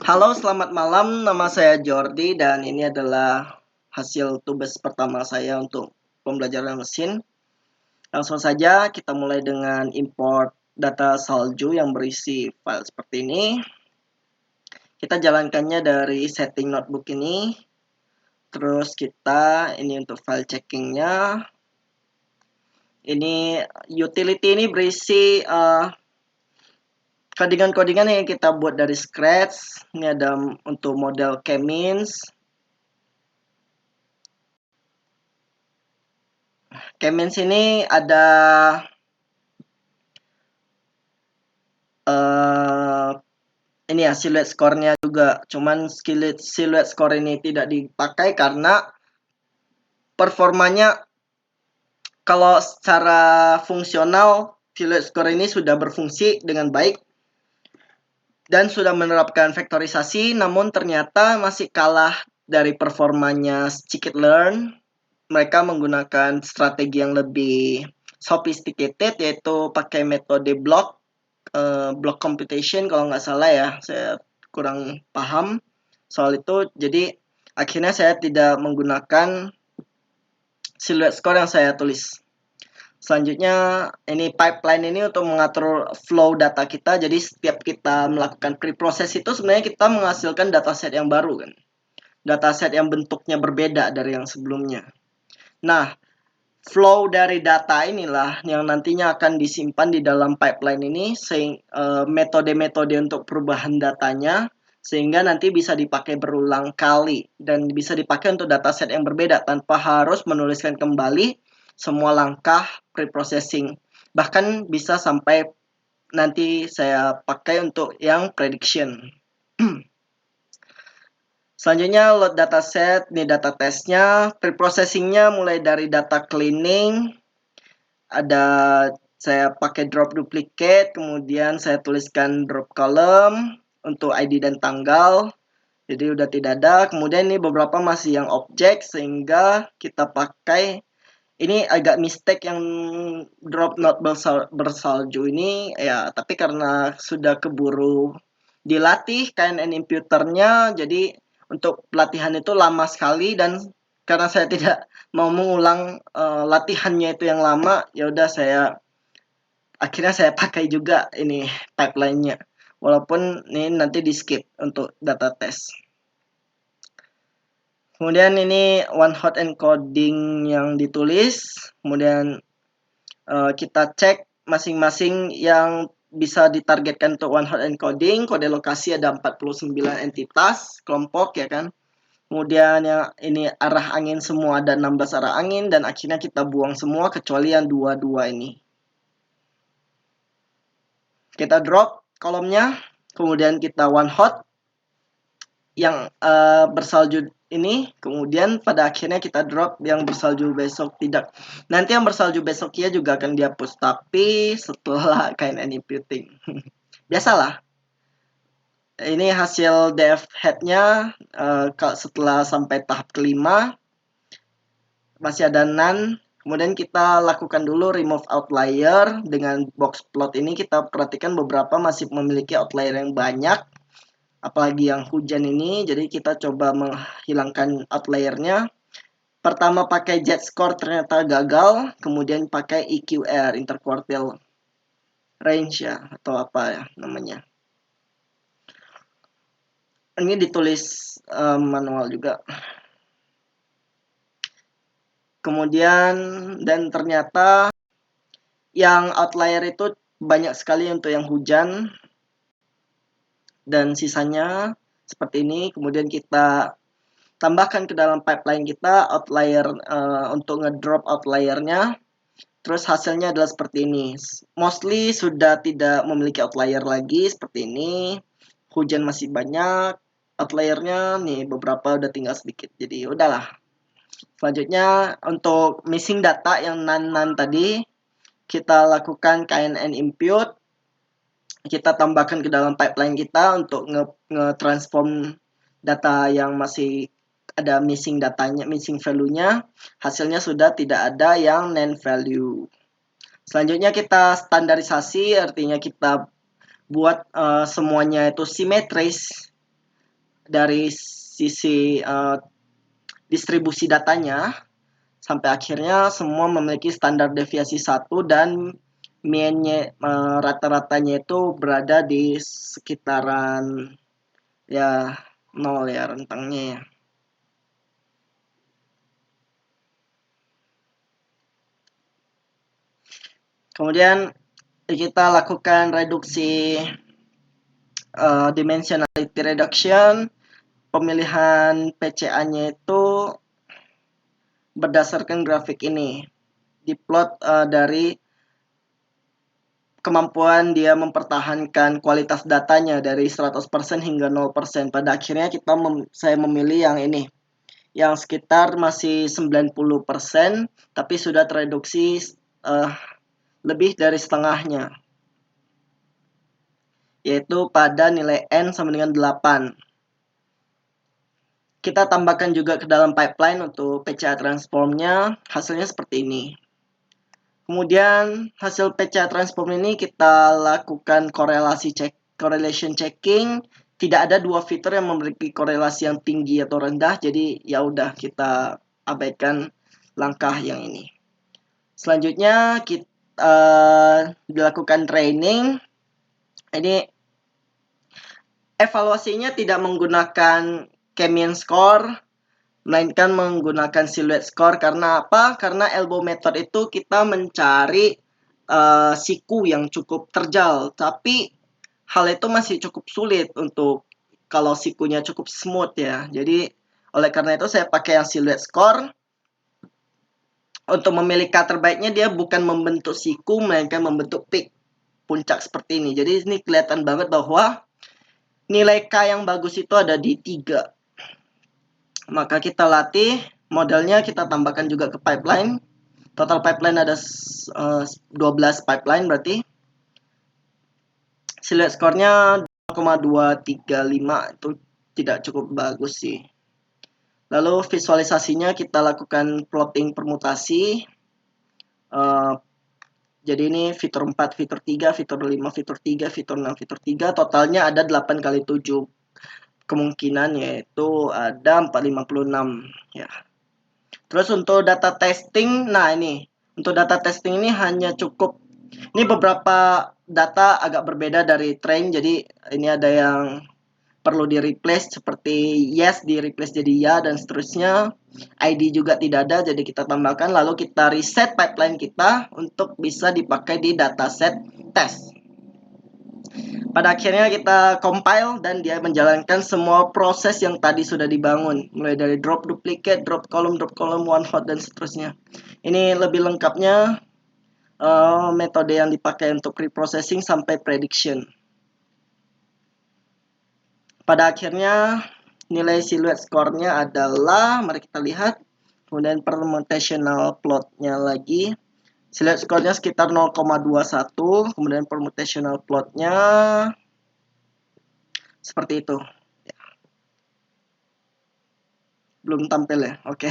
Halo, selamat malam. Nama saya Jordi dan ini adalah hasil tugas pertama saya untuk pembelajaran mesin. Langsung saja kita mulai dengan import data salju yang berisi file seperti ini. Kita jalankannya dari setting notebook ini. Terus kita ini untuk file checkingnya. Ini utility ini berisi codingan-codingan yang kita buat dari scratch. Ini ada untuk model K-means. K-means ini ada ini ya silhouette score-nya juga. Cuman silhouette score ini tidak dipakai karena performanya kalau secara fungsional silhouette score ini sudah berfungsi dengan baik dan sudah menerapkan vektorisasi, namun ternyata masih kalah dari performanya scikit-learn. Mereka menggunakan strategi yang lebih sophisticated, yaitu pakai metode block computation kalau nggak salah ya. Saya kurang paham soal itu. Jadi akhirnya saya tidak menggunakan silhouette score yang saya tulis. Selanjutnya ini pipeline ini untuk mengatur flow data kita. Jadi setiap kita melakukan preproses itu sebenarnya kita menghasilkan dataset yang baru kan. Dataset yang bentuknya berbeda dari yang sebelumnya. Nah, flow dari data inilah yang nantinya akan disimpan di dalam pipeline ini, metode-metode untuk perubahan datanya, sehingga nanti bisa dipakai berulang kali dan bisa dipakai untuk dataset yang berbeda tanpa harus menuliskan kembali semua langkah preprocessing. Bahkan bisa sampai nanti saya pakai untuk yang prediction. Selanjutnya load dataset, ini data testnya, preprocessingnya mulai dari data cleaning, ada saya pakai drop duplicate, kemudian saya tuliskan drop column untuk ID dan tanggal, jadi udah tidak ada. Kemudian ini beberapa masih yang objek, sehingga kita pakai ini agak mistake yang drop not bersalju ini ya, tapi karena sudah keburu dilatih KNN imputernya, jadi untuk pelatihan itu lama sekali, dan karena saya tidak mau mengulang latihannya itu yang lama, ya udah akhirnya saya pakai juga ini pipeline-nya, walaupun ini nanti di skip untuk data test. Kemudian ini one hot encoding yang ditulis, kemudian kita cek masing-masing yang bisa ditargetkan untuk one hot encoding. Kode lokasi ada 49 entitas kelompok ya kan. Kemudian yang ini arah angin semua ada 16 arah angin, dan akhirnya kita buang semua kecuali yang dua-dua ini. Kita drop kolomnya, kemudian kita one hot yang bersalju ini, kemudian pada akhirnya kita drop yang bersalju besok tidak. Nanti yang bersalju besok ya juga akan dihapus, tapi setelah KNN imputing. Biasalah. Ini hasil dev head-nya setelah sampai tahap kelima. Masih ada none. Kemudian kita lakukan dulu remove outlier. Dengan box plot ini kita perhatikan beberapa masih memiliki outlier yang banyak, apalagi yang hujan ini. Jadi kita coba menghilangkan outlier-nya. Pertama pakai z-score ternyata gagal, kemudian pakai EQR, interquartile range ya, atau apa ya namanya. Ini ditulis manual juga. Kemudian dan ternyata yang outlier itu banyak sekali untuk yang hujan, dan sisanya seperti ini. Kemudian kita tambahkan ke dalam pipeline kita outlier untuk ngedrop outliernya. Terus hasilnya adalah seperti ini. Mostly sudah tidak memiliki outlier lagi seperti ini. Hujan masih banyak. Outliernya nih beberapa udah tinggal sedikit. Jadi udahlah. Selanjutnya untuk missing data yang nan tadi, kita lakukan KNN impute. Kita tambahkan ke dalam pipeline kita untuk nge-transform data yang masih ada missing datanya, missing value-nya. Hasilnya sudah tidak ada yang NaN value. Selanjutnya kita standarisasi, artinya kita buat semuanya itu simetris. dari sisi distribusi datanya sampai akhirnya semua memiliki standar deviasi 1 dan mean-nya rata-ratanya itu berada di sekitaran ya 0 ya rentangnya ya. Kemudian kita lakukan reduksi dimensionality reduction. Pemilihan PCA-nya itu berdasarkan grafik ini. Diplot dari kemampuan dia mempertahankan kualitas datanya dari 100% hingga 0%. Pada akhirnya saya memilih yang ini. Yang sekitar masih 90%, tapi sudah tereduksi lebih dari setengahnya. Yaitu pada nilai N sama dengan 8. Kita tambahkan juga ke dalam pipeline untuk PCA transformnya, hasilnya seperti ini. Kemudian hasil PCA transform ini kita lakukan correlation checking. Tidak ada dua fitur yang memiliki korelasi yang tinggi atau rendah, jadi ya udah kita abaikan langkah yang ini. Selanjutnya kita dilakukan training. Ini evaluasinya tidak menggunakan K-mean score, melainkan menggunakan silhouette score. Karena apa? Karena elbow method itu kita mencari siku yang cukup terjal, tapi hal itu masih cukup sulit untuk kalau sikunya cukup smooth ya. Jadi oleh karena itu saya pakai yang silhouette score. Untuk memilih K terbaiknya dia bukan membentuk siku, melainkan membentuk peak, puncak seperti ini. Jadi ini kelihatan banget bahwa nilai K yang bagus itu ada di 3. Maka kita latih, modelnya kita tambahkan juga ke pipeline. Total pipeline ada 12 pipeline berarti. Silhouette score-nya 0,235 itu tidak cukup bagus sih. Lalu visualisasinya kita lakukan plotting permutasi. Jadi ini fitur 4, fitur 3, fitur 5, fitur 3, fitur 6, fitur 3. Totalnya ada 8 kali 7. Kemungkinan yaitu ada 456 ya. Terus untuk data testing, nah ini untuk data testing ini hanya cukup, ini beberapa data agak berbeda dari train, jadi ini ada yang perlu di replace seperti yes di replace jadi ya dan seterusnya. ID juga tidak ada, jadi kita tambahkan, lalu kita reset pipeline kita untuk bisa dipakai di dataset test. Pada akhirnya kita compile dan dia menjalankan semua proses yang tadi sudah dibangun, mulai dari drop duplicate, drop column, one hot dan seterusnya. Ini lebih lengkapnya metode yang dipakai untuk reprocessing sampai prediction. Pada akhirnya nilai silhouette score-nya adalah, mari kita lihat, kemudian permutational plot-nya lagi. Silhouette score-nya sekitar 0,21, kemudian permutational plot-nya seperti itu. Belum tampil ya, oke.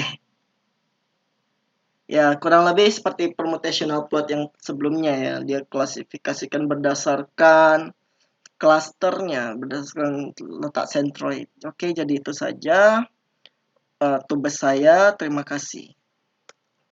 Ya, kurang lebih seperti permutational plot yang sebelumnya ya. Dia klasifikasikan berdasarkan klasternya, berdasarkan letak centroid. Oke, jadi itu saja tugas saya. Terima kasih.